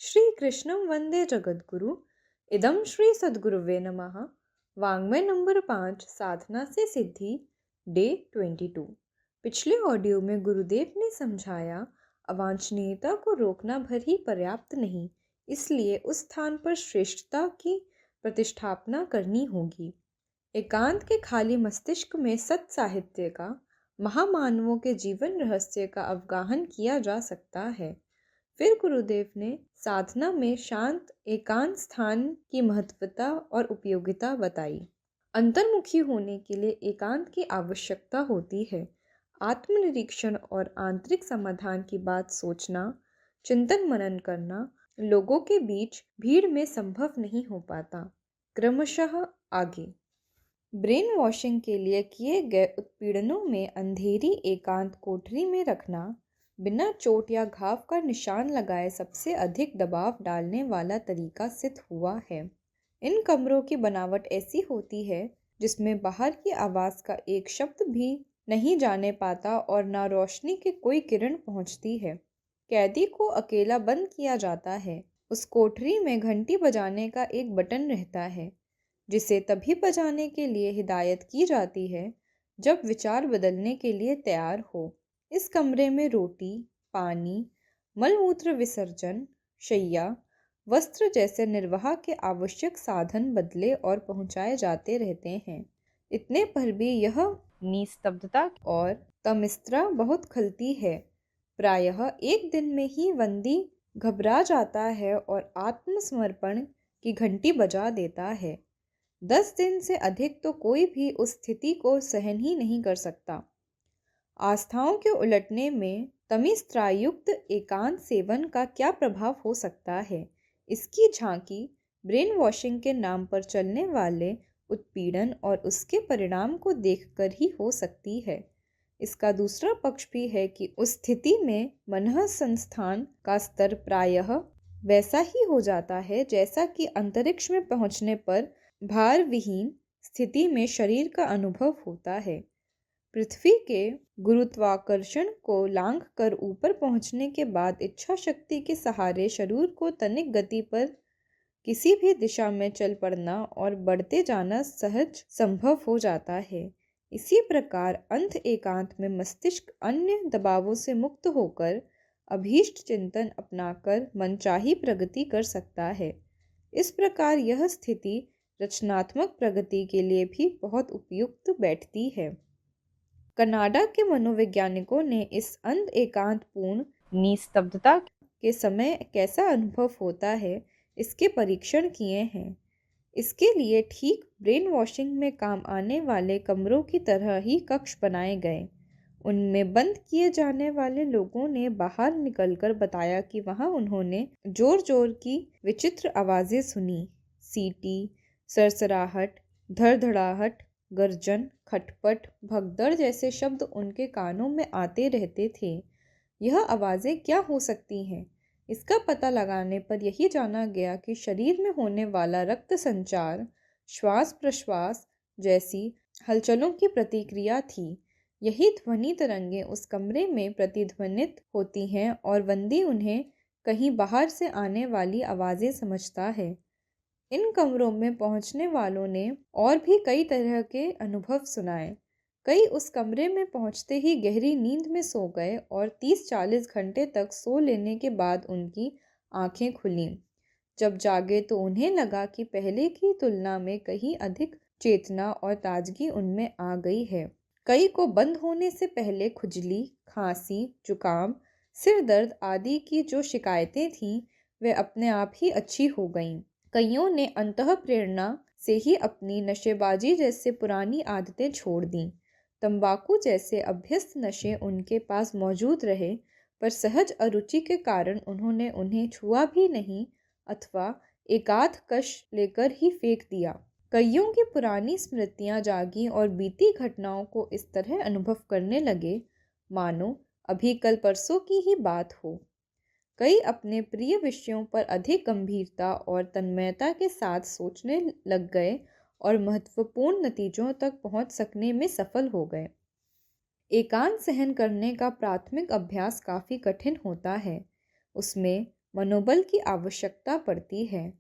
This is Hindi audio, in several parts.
श्री कृष्णं वंदे जगद्गुरु। इदं श्री सद्गुरुवे नमः। वाङ्मय नंबर 5, साधना से सिद्धि, डे 22। पिछले ऑडियो में गुरुदेव ने समझाया, अवांछनीयता को रोकना भर ही पर्याप्त नहीं, इसलिए उस स्थान पर श्रेष्ठता की प्रतिष्ठापना करनी होगी। एकांत के खाली मस्तिष्क में सत साहित्य का, महामानवों के जीवन रहस्य का अवगाहन किया जा सकता है। फिर गुरुदेव ने साधना में शांत एकांत स्थान की महत्वता और उपयोगिता बताई। अंतर्मुखी होने के लिए एकांत की आवश्यकता होती है। आत्मनिरीक्षण और आंतरिक समाधान की बात सोचना, चिंतन मनन करना लोगों के बीच भीड़ में संभव नहीं हो पाता। क्रमशः आगे ब्रेन वॉशिंग के लिए किए गए उत्पीड़नों में अंधेरी एकांत कोठरी में रखना बिना चोट या घाव का निशान लगाए सबसे अधिक दबाव डालने वाला तरीका सिद्ध हुआ है। इन कमरों की बनावट ऐसी होती है जिसमें बाहर की आवाज़ का एक शब्द भी नहीं जाने पाता और ना रोशनी की कोई किरण पहुंचती है। कैदी को अकेला बंद किया जाता है। उस कोठरी में घंटी बजाने का एक बटन रहता है, जिसे तभी बजाने के लिए हिदायत की जाती है जब विचार बदलने के लिए तैयार हो। इस कमरे में रोटी, पानी, मलमूत्र विसर्जन, शैया, वस्त्र जैसे निर्वाह के आवश्यक साधन बदले और पहुंचाए जाते रहते हैं। इतने पर भी यह निस्तब्धता और तमिस्त्रा बहुत खलती है। प्रायः एक दिन में ही बंदी घबरा जाता है और आत्मसमर्पण की घंटी बजा देता है। 10 दिन से अधिक तो कोई भी उस स्थिति को सहन ही नहीं कर सकता। आस्थाओं के उलटने में तमिस्त्रायुक्त एकांत सेवन का क्या प्रभाव हो सकता है, इसकी झांकी ब्रेन वॉशिंग के नाम पर चलने वाले उत्पीड़न और उसके परिणाम को देखकर ही हो सकती है। इसका दूसरा पक्ष भी है कि उस स्थिति में मन संस्थान का स्तर प्रायः वैसा ही हो जाता है जैसा कि अंतरिक्ष में पहुंचने पर भार विहीन स्थिति में शरीर का अनुभव होता है। पृथ्वी के गुरुत्वाकर्षण को लांघ कर ऊपर पहुंचने के बाद इच्छा शक्ति के सहारे शरीर को तनिक गति पर किसी भी दिशा में चल पड़ना और बढ़ते जाना सहज संभव हो जाता है। इसी प्रकार अंत एकांत में मस्तिष्क अन्य दबावों से मुक्त होकर अभीष्ट चिंतन अपनाकर मनचाही प्रगति कर सकता है। इस प्रकार यह स्थिति रचनात्मक प्रगति के लिए भी बहुत उपयुक्त बैठती है। कनाडा के मनोवैज्ञानिकों ने इस अंत एकांत पूर्ण निस्तब्धता के समय कैसा अनुभव होता है, इसके परीक्षण किए हैं। इसके लिए ठीक ब्रेन वॉशिंग में काम आने वाले कमरों की तरह ही कक्ष बनाए गए। उनमें बंद किए जाने वाले लोगों ने बाहर निकलकर बताया कि वहां उन्होंने जोर जोर की विचित्र आवाज़ें सुनी। सीटी, सरसराहट, धड़धड़ाहट, गर्जन, खटपट, भगदड़ जैसे शब्द उनके कानों में आते रहते थे। यह आवाज़ें क्या हो सकती हैं? इसका पता लगाने पर यही जाना गया कि शरीर में होने वाला रक्त संचार, श्वास प्रश्वास जैसी हलचलों की प्रतिक्रिया थी। यही ध्वनि तरंगें उस कमरे में प्रतिध्वनित होती हैं और बंदी उन्हें कहीं बाहर से आने वाली आवाज़ें समझता है। इन कमरों में पहुंचने वालों ने और भी कई तरह के अनुभव सुनाए। कई उस कमरे में पहुंचते ही गहरी नींद में सो गए और 30-40 घंटे तक सो लेने के बाद उनकी आंखें खुलीं। जब जागे तो उन्हें लगा कि पहले की तुलना में कहीं अधिक चेतना और ताजगी उनमें आ गई है। कई को बंद होने से पहले खुजली, खांसी, जुकाम, सिर दर्द आदि की जो शिकायतें थीं, वे अपने आप ही अच्छी हो गईं। कईयों ने अंतः प्रेरणा से ही अपनी नशेबाजी जैसे पुरानी आदतें छोड़ दीं। तंबाकू जैसे अभ्यस्त नशे उनके पास मौजूद रहे, पर सहज अरुचि के कारण उन्होंने उन्हें छुआ भी नहीं अथवा एकाध कश लेकर ही फेंक दिया। कईयों की पुरानी स्मृतियां जागी और बीती घटनाओं को इस तरह अनुभव करने लगे मानो अभी कल परसों की ही बात हो। कई अपने प्रिय विषयों पर अधिक गंभीरता और तन्मयता के साथ सोचने लग गए और महत्वपूर्ण नतीजों तक पहुंच सकने में सफल हो गए। एकांत सहन करने का प्राथमिक अभ्यास काफ़ी कठिन होता है। उसमें मनोबल की आवश्यकता पड़ती है।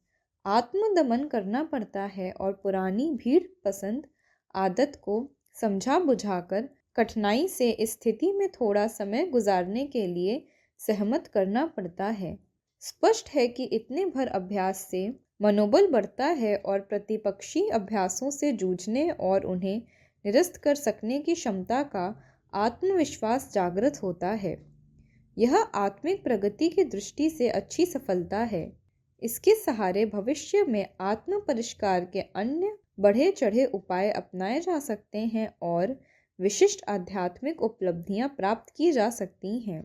आत्मदमन करना पड़ता है और पुरानी भीड़ पसंद आदत को समझा बुझाकर कठिनाई से इस स्थिति में थोड़ा समय गुजारने के लिए सहमत करना पड़ता है। स्पष्ट है कि इतने भर अभ्यास से मनोबल बढ़ता है और प्रतिपक्षी अभ्यासों से जूझने और उन्हें निरस्त कर सकने की क्षमता का आत्मविश्वास जागृत होता है। यह आत्मिक प्रगति की दृष्टि से अच्छी सफलता है। इसके सहारे भविष्य में आत्म परिष्कार के अन्य बढ़े चढ़े उपाय अपनाए जा सकते हैं और विशिष्ट आध्यात्मिक उपलब्धियां प्राप्त की जा सकती हैं।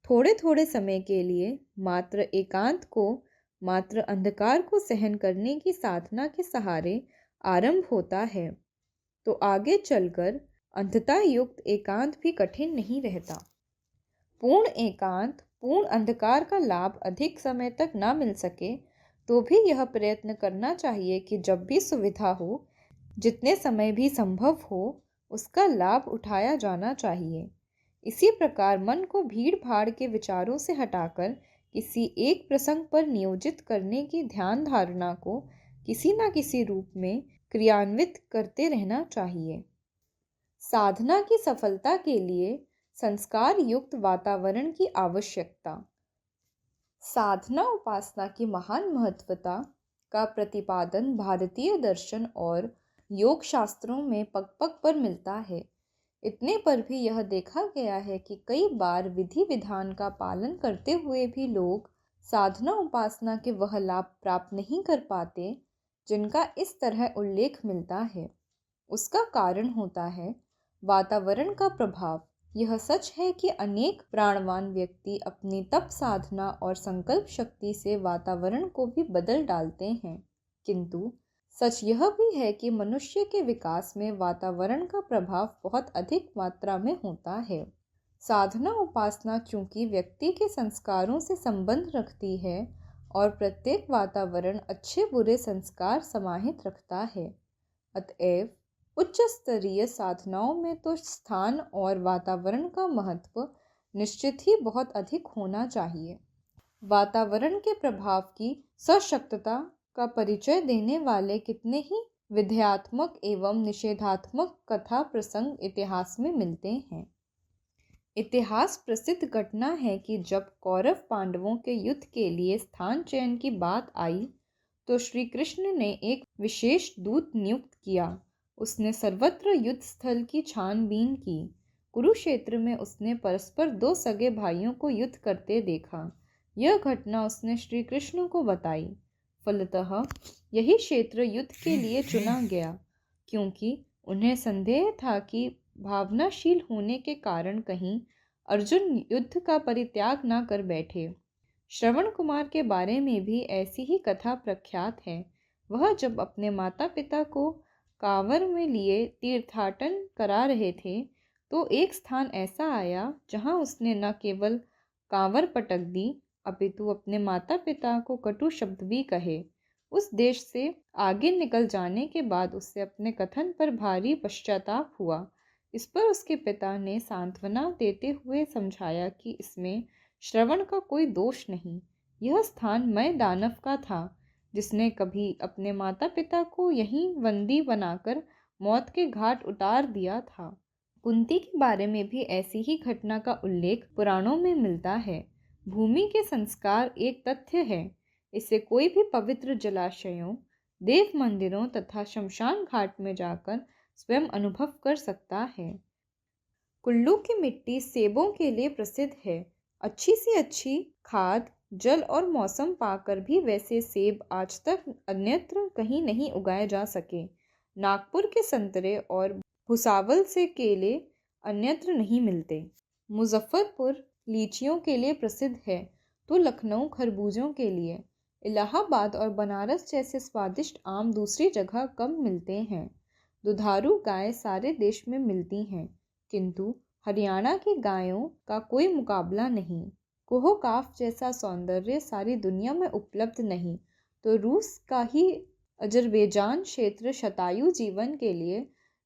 थोड़े थोड़े समय के लिए मात्र एकांत को, मात्र अंधकार को सहन करने की साधना के सहारे आरंभ होता है, तो आगे चलकर अंधता युक्त एकांत भी कठिन नहीं रहता। पूर्ण एकांत, पूर्ण अंधकार का लाभ अधिक समय तक ना मिल सके तो भी यह प्रयत्न करना चाहिए कि जब भी सुविधा हो, जितने समय भी संभव हो, उसका लाभ उठाया जाना चाहिए। इसी प्रकार मन को भीड़ भाड़ के विचारों से हटाकर किसी एक प्रसंग पर नियोजित करने की ध्यान धारणा को किसी न किसी रूप में क्रियान्वित करते रहना चाहिए। साधना की सफलता के लिए संस्कार युक्त वातावरण की आवश्यकता। साधना उपासना की महान महत्वता का प्रतिपादन भारतीय दर्शन और योग शास्त्रों में पग पग पर मिलता है। इतने पर भी यह देखा गया है कि कई बार विधि विधान का पालन करते हुए भी लोग साधना उपासना के वह लाभ प्राप्त नहीं कर पाते जिनका इस तरह उल्लेख मिलता है। उसका कारण होता है वातावरण का प्रभाव। यह सच है कि अनेक प्राणवान व्यक्ति अपनी तप साधना और संकल्प शक्ति से वातावरण को भी बदल डालते हैं, किंतु सच यह भी है कि मनुष्य के विकास में वातावरण का प्रभाव बहुत अधिक मात्रा में होता है। साधना उपासना चूंकि व्यक्ति के संस्कारों से संबंध रखती है और प्रत्येक वातावरण अच्छे बुरे संस्कार समाहित रखता है, अतएव उच्च स्तरीय साधनाओं में तो स्थान और वातावरण का महत्व निश्चित ही बहुत अधिक होना चाहिए। वातावरण के प्रभाव की सशक्तता का परिचय देने वाले कितने ही विध्यात्मक एवं निषेधात्मक कथा प्रसंग इतिहास में मिलते हैं। इतिहास प्रसिद्ध घटना है कि जब कौरव पांडवों के युद्ध के लिए स्थान चयन की बात आई तो श्री कृष्ण ने एक विशेष दूत नियुक्त किया। उसने सर्वत्र युद्ध स्थल की छानबीन की। कुरुक्षेत्र में उसने परस्पर दो सगे भाइयों को युद्ध करते देखा। यह घटना उसने श्री कृष्ण को बताई। फलतः यही क्षेत्र युद्ध के लिए चुना गया, क्योंकि उन्हें संदेह था कि भावनाशील होने के कारण कहीं अर्जुन युद्ध का परित्याग न कर बैठे। श्रवण कुमार के बारे में भी ऐसी ही कथा प्रख्यात है। वह जब अपने माता पिता को कांवर में लिए तीर्थाटन करा रहे थे तो एक स्थान ऐसा आया जहां उसने न केवल कांवर पटक दी अपितु अपने माता पिता को कटु शब्द भी कहे। उस देश से आगे निकल जाने के बाद उससे अपने कथन पर भारी पश्चाताप हुआ। इस पर उसके पिता ने सांत्वना देते हुए समझाया कि इसमें श्रवण का कोई दोष नहीं। यह स्थान मैं दानव का था जिसने कभी अपने माता पिता को यहीं बंदी बनाकर मौत के घाट उतार दिया था। कुंती के बारे में भी ऐसी ही घटना का उल्लेख पुराणों में मिलता है। भूमि के संस्कार एक तथ्य है। इसे कोई भी पवित्र जलाशयों, देव मंदिरों तथा शमशान घाट में जाकर स्वयं अनुभव कर सकता है। कुल्लू की मिट्टी सेबों के लिए प्रसिद्ध है। अच्छी से अच्छी खाद, जल और मौसम पाकर भी वैसे सेब आज तक अन्यत्र कहीं नहीं उगाए जा सके। नागपुर के संतरे और भुसावल से केले अन्यत्र नहीं मिलते। मुजफ्फरपुर लीचियों के लिए प्रसिद्ध है तो लखनऊ खरबूजों के लिए। इलाहाबाद और बनारस जैसे स्वादिष्ट आम दूसरी जगह कम मिलते हैं। दुधारू गाय सारे देश में मिलती हैं, किंतु हरियाणा की गायों का कोई मुकाबला नहीं। कोहकाफ जैसा सौंदर्य सारी दुनिया में उपलब्ध नहीं तो रूस का ही अजरबैजान क्षेत्र शतायु जीवन के लिए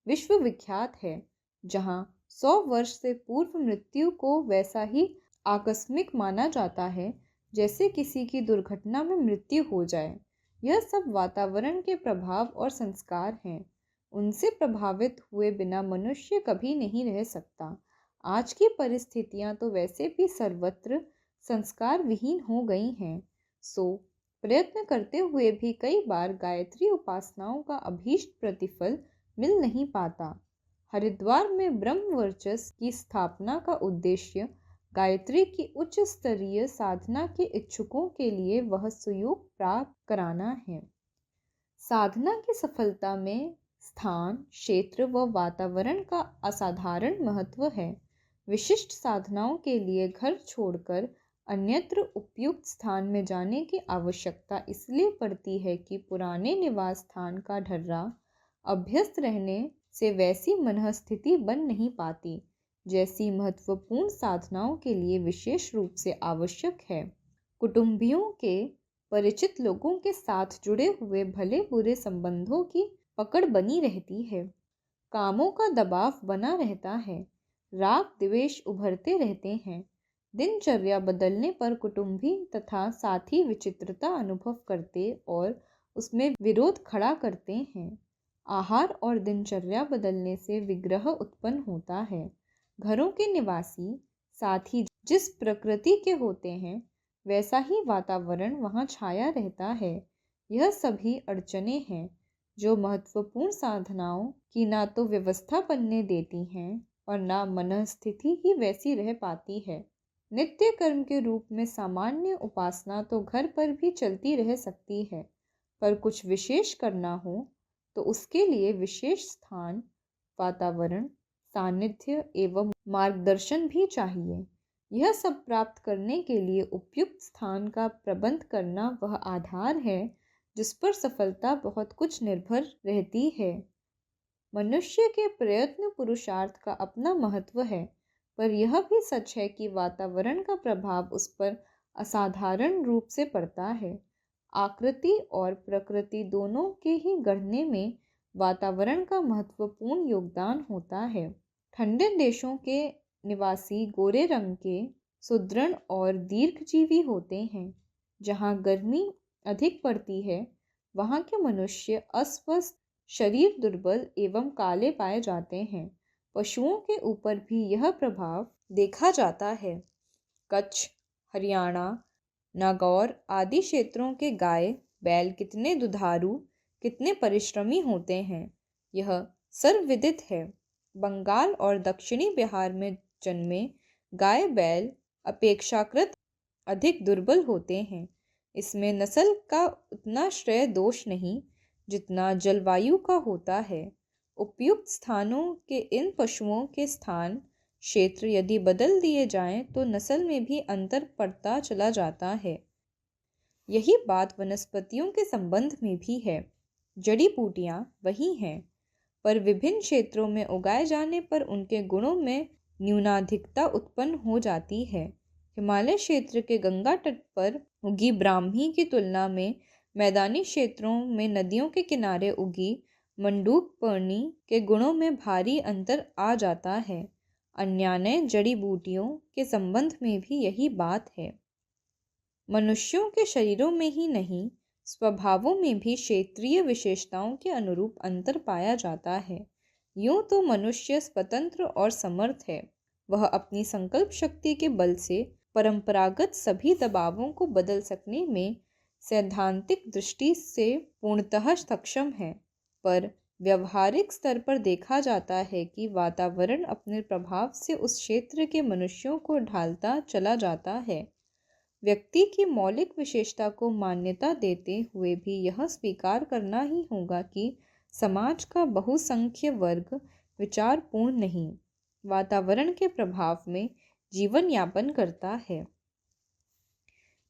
विश्वविख्यात है, जहां 100 वर्ष से पूर्व मृत्यु को वैसा ही आकस्मिक माना जाता है जैसे किसी की दुर्घटना में मृत्यु हो जाए। यह सब वातावरण के प्रभाव और संस्कार हैं। उनसे प्रभावित हुए बिना मनुष्य कभी नहीं रह सकता। आज की परिस्थितियां तो वैसे भी सर्वत्र संस्कार विहीन हो गई हैं। सो प्रयत्न करते हुए भी कई बार गायत्री उपासनाओं का अभीष्ट प्रतिफल मिल नहीं पाता। हरिद्वार में ब्रह्म वर्चस्व की स्थापना का उद्देश्य गायत्री की उच्च स्तरीय साधना के इच्छुकों के लिए वह सुयोग प्राप्त कराना है। साधना की सफलता में स्थान, क्षेत्र व वातावरण का असाधारण महत्व है। विशिष्ट साधनाओं के लिए घर छोड़कर अन्यत्र उपयुक्त स्थान में जाने की आवश्यकता इसलिए पड़ती है कि पुराने निवास स्थान का ढर्रा अभ्यस्त रहने से वैसी मनःस्थिति बन नहीं पाती जैसी महत्वपूर्ण साधनाओं के लिए विशेष रूप से आवश्यक है। कुटुंबियों के परिचित लोगों के साथ जुड़े हुए भले बुरे संबंधों की पकड़ बनी रहती है। कामों का दबाव बना रहता है। राग द्वेष उभरते रहते हैं। दिनचर्या बदलने पर कुटुंबी तथा साथी विचित्रता अनुभव करते और उसमें विरोध खड़ा करते हैं। आहार और दिनचर्या बदलने से विग्रह उत्पन्न होता है। घरों के निवासी साथी जिस प्रकृति के होते हैं वैसा ही वातावरण वहाँ छाया रहता है। यह सभी अड़चनें हैं जो महत्वपूर्ण साधनाओं की ना तो व्यवस्था बनने देती हैं और ना मनःस्थिति ही वैसी रह पाती है। नित्य कर्म के रूप में सामान्य उपासना तो घर पर भी चलती रह सकती है, पर कुछ विशेष करना हो तो उसके लिए विशेष स्थान, वातावरण, सानिध्य एवं मार्गदर्शन भी चाहिए। यह सब प्राप्त करने के लिए उपयुक्त स्थान का प्रबंध करना वह आधार है जिस पर सफलता बहुत कुछ निर्भर रहती है। मनुष्य के प्रयत्न पुरुषार्थ का अपना महत्व है, पर यह भी सच है कि वातावरण का प्रभाव उस पर असाधारण रूप से पड़ता है। आकृति और प्रकृति दोनों के ही गढ़ने में वातावरण का महत्वपूर्ण योगदान होता है। ठंडे देशों के निवासी गोरे रंग के, सुदृढ़ और दीर्घजीवी होते हैं। जहाँ गर्मी अधिक पड़ती है वहाँ के मनुष्य अस्वस्थ, शरीर दुर्बल एवं काले पाए जाते हैं। पशुओं के ऊपर भी यह प्रभाव देखा जाता है। कच्छ, हरियाणा, नागौर आदि क्षेत्रों के गाय बैल कितने दुधारू, कितने परिश्रमी होते हैं, यह सर्वविदित है। बंगाल और दक्षिणी बिहार में जन्मे गाय बैल अपेक्षाकृत अधिक दुर्बल होते हैं। इसमें नस्ल का उतना श्रेय दोष नहीं जितना जलवायु का होता है। उपयुक्त स्थानों के इन पशुओं के स्थान, क्षेत्र यदि बदल दिए जाएं तो नस्ल में भी अंतर पड़ता चला जाता है। यही बात वनस्पतियों के संबंध में भी है। जड़ी बूटियां वही हैं, पर विभिन्न क्षेत्रों में उगाए जाने पर उनके गुणों में न्यूनाधिकता उत्पन्न हो जाती है। हिमालय क्षेत्र के गंगा तट पर उगी ब्राह्मी की तुलना में मैदानी क्षेत्रों में नदियों के किनारे उगी मंडूकपर्णी के गुणों में भारी अंतर आ जाता है। अन्यान्य जड़ी बूटियों के संबंध में भी यही बात है। मनुष्यों के शरीरों में ही नहीं, स्वभावों में भी क्षेत्रीय विशेषताओं के अनुरूप अंतर पाया जाता है। यूं तो मनुष्य स्वतंत्र और समर्थ है। वह अपनी संकल्प शक्ति के बल से परंपरागत सभी दबावों को बदल सकने में सैद्धांतिक दृष्टि से पूर्णतः सक्षम है, पर व्यवहारिक स्तर पर देखा जाता है कि वातावरण अपने प्रभाव से उस क्षेत्र के मनुष्यों को ढालता चला जाता है। व्यक्ति की मौलिक विशेषता को मान्यता देते हुए भी यह स्वीकार करना ही होगा कि समाज का बहुसंख्य वर्ग विचारपूर्ण नहीं, वातावरण के प्रभाव में जीवन यापन करता है।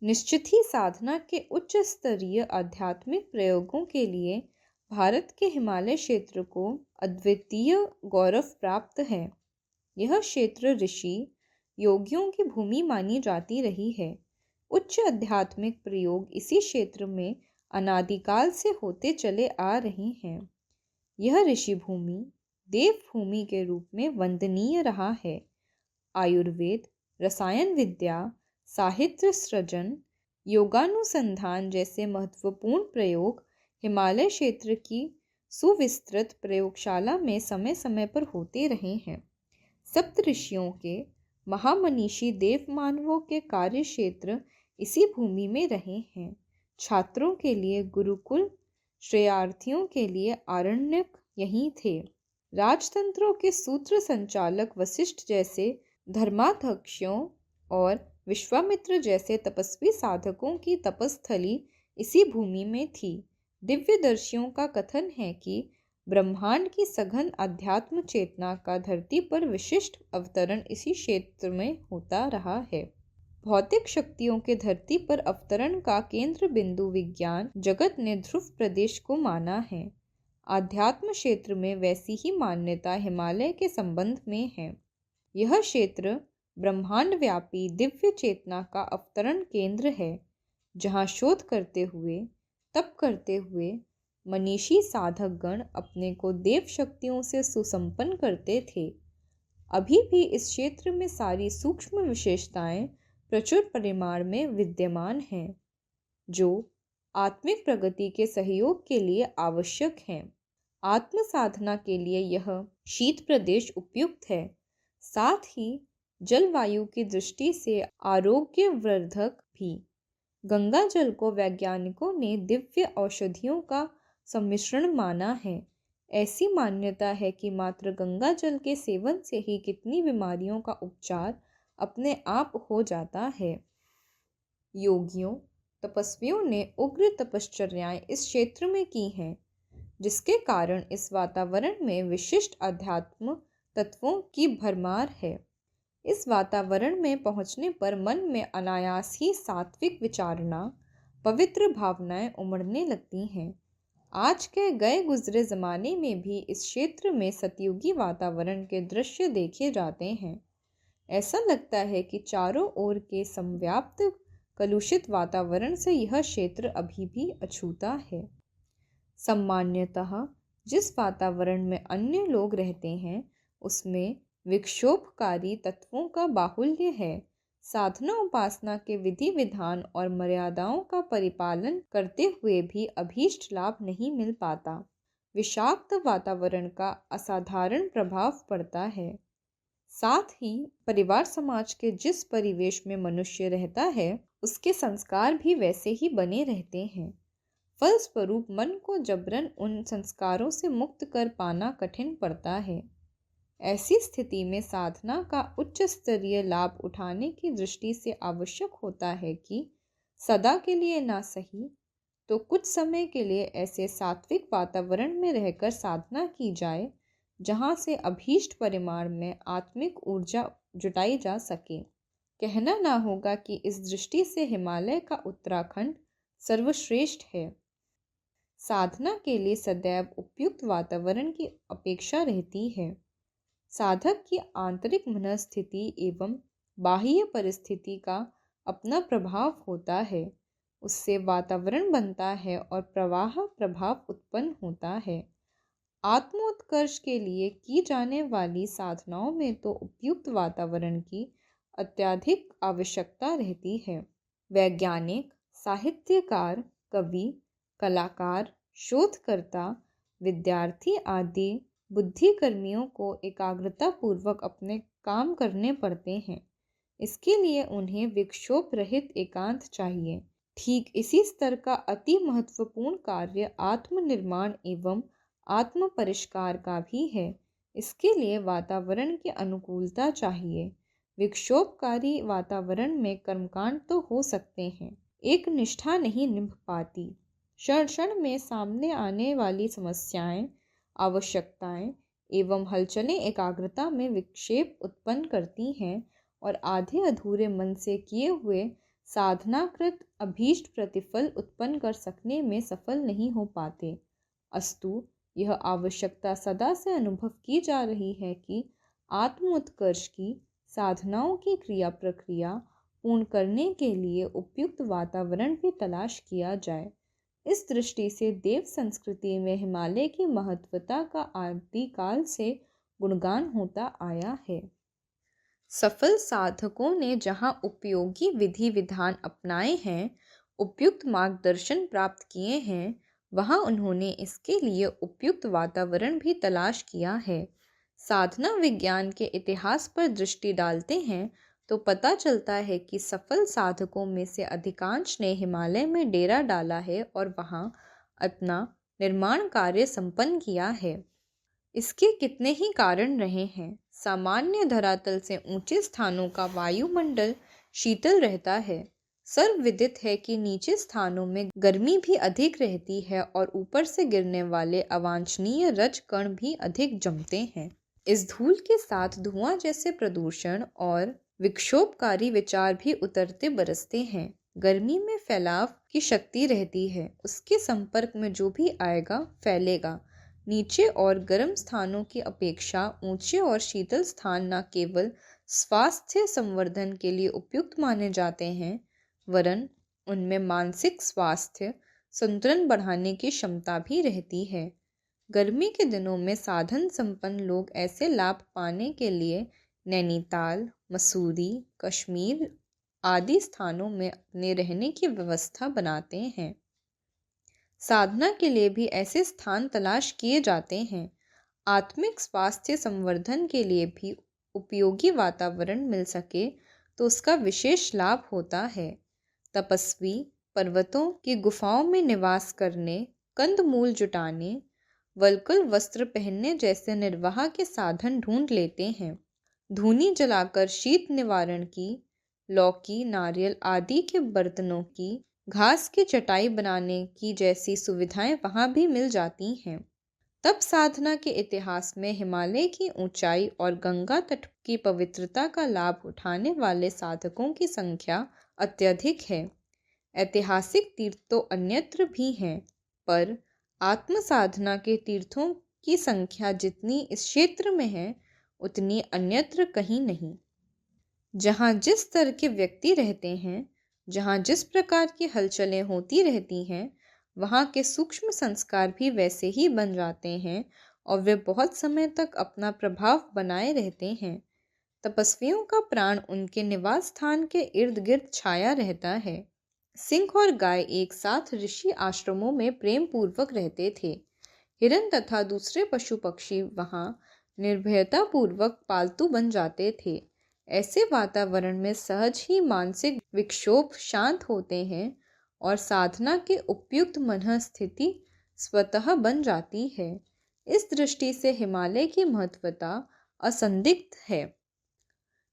निश्चित ही साधना के उच्च स्तरीय आध्यात्मिक प्रयोगों के लिए भारत के हिमालय क्षेत्र को अद्वितीय गौरव प्राप्त है। यह क्षेत्र ऋषि योगियों की भूमि मानी जाती रही है। उच्च आध्यात्मिक प्रयोग इसी क्षेत्र में अनादिकाल से होते चले आ रहे हैं। यह ऋषि भूमि देव भूमि के रूप में वंदनीय रहा है। आयुर्वेद, रसायन विद्या, साहित्य सृजन, योगानुसंधान जैसे महत्वपूर्ण प्रयोग हिमालय क्षेत्र की सुविस्तृत प्रयोगशाला में समय समय पर होते रहे हैं। सप्तऋषियों के महामनीषी देव मानवों के कार्य क्षेत्र इसी भूमि में रहे हैं। छात्रों के लिए गुरुकुल, श्रेयार्थियों के लिए आरण्यक यहीं थे। राजतंत्रों के सूत्र संचालक वशिष्ठ जैसे धर्माध्यक्षों और विश्वामित्र जैसे तपस्वी साधकों की तपस्थली इसी भूमि में थी। दिव्यदर्शियों का कथन है कि ब्रह्मांड की सघन अध्यात्म चेतना का धरती पर विशिष्ट अवतरण इसी क्षेत्र में होता रहा है। भौतिक शक्तियों के धरती पर अवतरण का केंद्र बिंदु विज्ञान जगत ने ध्रुव प्रदेश को माना है। आध्यात्म क्षेत्र में वैसी ही मान्यता हिमालय के संबंध में है। यह क्षेत्र ब्रह्मांड व्यापी दिव्य चेतना का अवतरण केंद्र है, जहाँ शोध करते हुए, तप करते हुए मनीषी साधक गण अपने को देव शक्तियों से सुसंपन्न करते थे। अभी भी इस क्षेत्र में सारी सूक्ष्म विशेषताएं प्रचुर परिमाण में विद्यमान हैं, जो आत्मिक प्रगति के सहयोग के लिए आवश्यक हैं। आत्म साधना के लिए यह शीत प्रदेश उपयुक्त है, साथ ही जलवायु की दृष्टि से आरोग्यवर्धक भी। गंगा जल को वैज्ञानिकों ने दिव्य औषधियों का सम्मिश्रण माना है। ऐसी मान्यता है कि मात्र गंगा जल के सेवन से ही कितनी बीमारियों का उपचार अपने आप हो जाता है। योगियों, तपस्वियों ने उग्र तपश्चर्याएं इस क्षेत्र में की हैं, जिसके कारण इस वातावरण में विशिष्ट अध्यात्म तत्वों की भरमार है। इस वातावरण में पहुंचने पर मन में अनायास ही सात्विक विचारना, पवित्र भावनाएं उमड़ने लगती हैं। आज के गए गुजरे ज़माने में भी इस क्षेत्र में सतयुगी वातावरण के दृश्य देखे जाते हैं। ऐसा लगता है कि चारों ओर के समव्याप्त कलुषित वातावरण से यह क्षेत्र अभी भी अछूता है। सामान्यतः जिस वातावरण में अन्य लोग रहते हैं, उसमें विक्षोभकारी तत्वों का बाहुल्य है। साधना उपासना के विधि विधान और मर्यादाओं का परिपालन करते हुए भी अभीष्ट लाभ नहीं मिल पाता। विषाक्त वातावरण का असाधारण प्रभाव पड़ता है। साथ ही परिवार समाज के जिस परिवेश में मनुष्य रहता है, उसके संस्कार भी वैसे ही बने रहते हैं। फलस्वरूप मन को जबरन उन संस्कारों से मुक्त कर पाना कठिन पड़ता है। ऐसी स्थिति में साधना का उच्च स्तरीय लाभ उठाने की दृष्टि से आवश्यक होता है कि सदा के लिए ना सही तो कुछ समय के लिए ऐसे सात्विक वातावरण में रहकर साधना की जाए, जहाँ से अभीष्ट परिमाण में आत्मिक ऊर्जा जुटाई जा सके। कहना ना होगा कि इस दृष्टि से हिमालय का उत्तराखंड सर्वश्रेष्ठ है। साधना के लिए सदैव उपयुक्त वातावरण की अपेक्षा रहती है। साधक की आंतरिक मनस्थिति एवं बाह्य परिस्थिति का अपना प्रभाव होता है। उससे वातावरण बनता है और प्रवाह प्रभाव उत्पन्न होता है। आत्मोत्कर्ष के लिए की जाने वाली साधनाओं में तो उपयुक्त वातावरण की अत्यधिक आवश्यकता रहती है। वैज्ञानिक, साहित्यकार, कवि, कलाकार, शोधकर्ता, विद्यार्थी आदि बुद्धिकर्मियों को एकाग्रता पूर्वक अपने काम करने पड़ते हैं। इसके लिए उन्हें विक्षोभ रहित एकांत चाहिए। ठीक इसी स्तर का अति महत्वपूर्ण कार्य आत्मनिर्माण एवं आत्म परिष्कार का भी है। इसके लिए वातावरण की अनुकूलता चाहिए। विक्षोभकारी वातावरण में कर्मकांड तो हो सकते हैं, एक निष्ठा नहीं निभ पाती। क्षण क्षण में सामने आने वाली समस्याएं, आवश्यकताएं एवं हलचलें एकाग्रता में विक्षेप उत्पन्न करती हैं और आधे अधूरे मन से किए हुए साधनाकृत अभीष्ट प्रतिफल उत्पन्न कर सकने में सफल नहीं हो पाते। अस्तु यह आवश्यकता सदा से अनुभव की जा रही है कि आत्मोत्कर्ष की साधनाओं की क्रिया प्रक्रिया पूर्ण करने के लिए उपयुक्त वातावरण की तलाश किया जाए। इस दृष्टि से देव संस्कृति में हिमालय की महत्वता का आदिकाल से गुणगान होता आया है। सफल साधकों ने जहाँ उपयोगी विधि विधान अपनाए हैं, उपयुक्त मार्गदर्शन प्राप्त किए हैं, वहाँ उन्होंने इसके लिए उपयुक्त वातावरण भी तलाश किया है। साधना विज्ञान के इतिहास पर दृष्टि डालते हैं तो पता चलता है कि सफल साधकों में से अधिकांश ने हिमालय में डेरा डाला है और वहाँ अपना निर्माण कार्य संपन्न किया है। इसके कितने ही कारण रहे हैं। सामान्य धरातल से ऊंचे स्थानों का वायुमंडल शीतल रहता है। सर्वविदित है कि नीचे स्थानों में गर्मी भी अधिक रहती है और ऊपर से गिरने वाले अवांछनीय रज कण भी अधिक जमते हैं। इस धूल के साथ धुआं जैसे प्रदूषण और विक्षोभकारी विचार भी उतरते बरसते हैं। गर्मी में फैलाव की शक्ति रहती है, उसके संपर्क में जो भी आएगा फैलेगा। नीचे और गर्म स्थानों की अपेक्षा ऊंचे और शीतल स्थान न केवल स्वास्थ्य संवर्धन के लिए उपयुक्त माने जाते हैं, वरन उनमें मानसिक स्वास्थ्य संतुलन बढ़ाने की क्षमता भी रहती है। गर्मी के दिनों में साधन संपन्न लोग ऐसे लाभ पाने के लिए नैनीताल, मसूरी, कश्मीर आदि स्थानों में अपने रहने की व्यवस्था बनाते हैं। साधना के लिए भी ऐसे स्थान तलाश किए जाते हैं। आत्मिक स्वास्थ्य संवर्धन के लिए भी उपयोगी वातावरण मिल सके तो उसका विशेष लाभ होता है। तपस्वी पर्वतों की गुफाओं में निवास करने, कंदमूल जुटाने, वल्कल वस्त्र पहनने जैसे निर्वाह के साधन ढूंढ लेते हैं। धूनी जलाकर शीत निवारण की, लौकी, नारियल आदि के बर्तनों की, घास की चटाई बनाने की जैसी सुविधाएं वहां भी मिल जाती हैं। तप साधना के इतिहास में हिमालय की ऊंचाई और गंगा तट की पवित्रता का लाभ उठाने वाले साधकों की संख्या अत्यधिक है। ऐतिहासिक तीर्थ तो अन्यत्र भी हैं, पर आत्म साधना के तीर्थों की संख्या जितनी इस क्षेत्र में है, उतनी अन्यत्र कहीं नहीं। जहाँ जिस स्तर के व्यक्ति रहते हैं, जहाँ जिस प्रकार की हलचलें होती रहती हैं, वहाँ के सूक्ष्म संस्कार भी वैसे ही बन जाते हैं और वे बहुत समय तक अपना प्रभाव बनाए रहते हैं। तपस्वियों का प्राण उनके निवास स्थान के इर्द गिर्द छाया रहता है। सिंह और गाय एक साथ ऋषि आश्रमों में प्रेम पूर्वक रहते थे। हिरन तथा दूसरे पशु पक्षी वहां निर्भयता पूर्वक पालतू बन जाते थे। ऐसे वातावरण में सहज ही मानसिक विक्षोभ शांत होते हैं और साधना के उपयुक्त मन स्थिति स्वतः बन जाती है। इस दृष्टि से हिमालय की महत्वता असंदिग्ध है।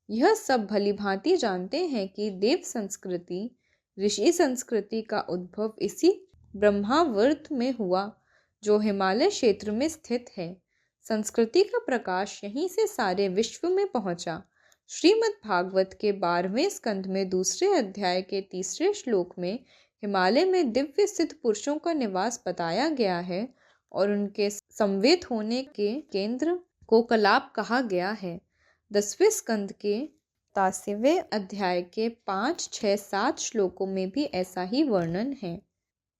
यह सब भलीभांति जानते हैं कि देव संस्कृति, ऋषि संस्कृति का उद्भव इसी ब्रह्मावर्त में हुआ जो हिमालय क्षेत्र में स्थित है। संस्कृति का प्रकाश यहीं से सारे विश्व में पहुंचा। श्रीमद् भागवत के 12वें स्कंध में दूसरे अध्याय के 3 श्लोक में हिमालय में दिव्य सिद्ध पुरुषों का निवास बताया गया है और उनके संवेद होने के केंद्र को कलाप कहा गया है। 10वें स्कंद के 87वें अध्याय के 5, 6, 7 श्लोकों में भी ऐसा ही वर्णन है।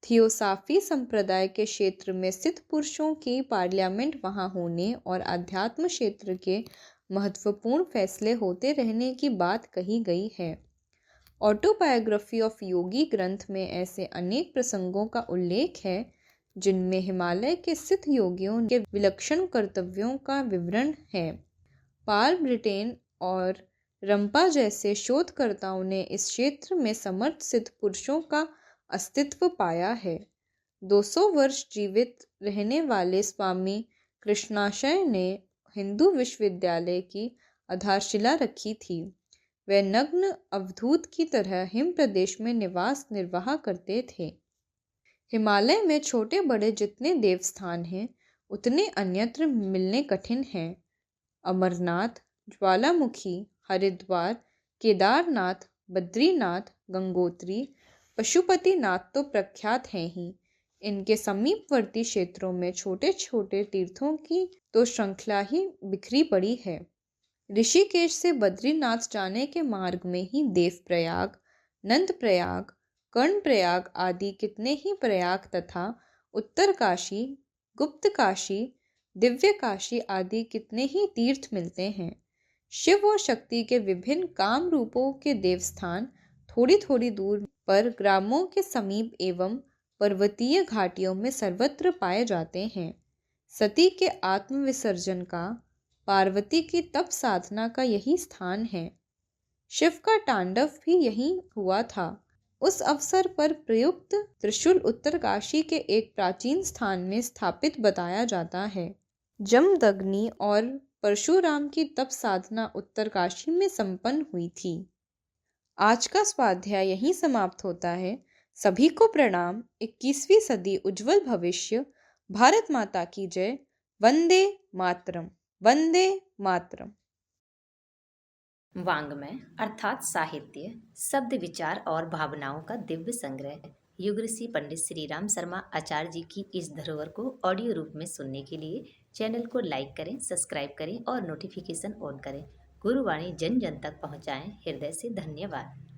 थियोसाफी संप्रदाय के क्षेत्र में सिद्ध पुरुषों की पार्लियामेंट वहां होने और अध्यात्म क्षेत्र के महत्वपूर्ण फैसले होते रहने की बात कही गई है। ऑटोबायोग्राफी ऑफ योगी ग्रंथ में ऐसे अनेक प्रसंगों का उल्लेख है जिनमें हिमालय के सिद्ध योगियों के विलक्षण कर्तव्यों का विवरण है। पाल ब्रिटेन और रंपा जैसे शोधकर्ताओं ने इस क्षेत्र में समर्थ सिद्ध पुरुषों का अस्तित्व पाया है। 200 वर्ष जीवित रहने वाले स्वामी कृष्णाशय ने हिंदू विश्वविद्यालय की आधारशिला रखी थी। वे नग्न अवधूत की तरह हिम प्रदेश में निवास निर्वाह करते थे। हिमालय में छोटे बड़े जितने देवस्थान हैं, उतने अन्यत्र मिलने कठिन हैं। अमरनाथ, ज्वालामुखी, हरिद्वार, केदारनाथ, बद्रीनाथ, गंगोत्री, पशुपतिनाथ तो प्रख्यात हैं ही। इनके समीपवर्ती क्षेत्रों में छोटे छोटे तीर्थों की तो श्रृंखला ही बिखरी पड़ी है। ऋषिकेश से बद्रीनाथ जाने के मार्ग में ही देवप्रयाग, नंदप्रयाग, कर्णप्रयाग आदि कितने ही प्रयाग तथा उत्तरकाशी, गुप्तकाशी, दिव्य काशी आदि कितने ही तीर्थ मिलते हैं। शिव और शक्ति के विभिन्न काम रूपों के देवस्थान थोड़ी थोड़ी दूर पर ग्रामों के समीप एवं पर्वतीय घाटियों में सर्वत्र पाए जाते हैं। सती के आत्मविसर्जन का पार्वती की तप साधना का यही स्थान है। शिव का तांडव भी यहीं हुआ था। उस अवसर पर प्रयुक्त त्रिशूल उत्तरकाशी के एक प्राचीन स्थान में स्थापित बताया जाता है। जमदग्नि और परशुराम की तप साधना उत्तरकाशी में संपन्न हुई थी। आज का स्वाध्याय यहीं समाप्त होता है। सभी को प्रणाम। 21वीं सदी उज्जवल भविष्य। भारत माता की जय। वंदे मातरम। वंदे मातरम। वाङ्मय अर्थात साहित्य, शब्द, विचार और भावनाओं का दिव्य संग्रह। युग ऋषि पंडित श्री राम शर्मा आचार्य जी की इस धरोहर को ऑडियो रूप में सुनने के लिए चैनल को लाइक करें, सब्सक्राइब करें और नोटिफिकेशन ऑन करें। गुरुवाणी जन जन तक पहुँचाएं। हृदय से धन्यवाद।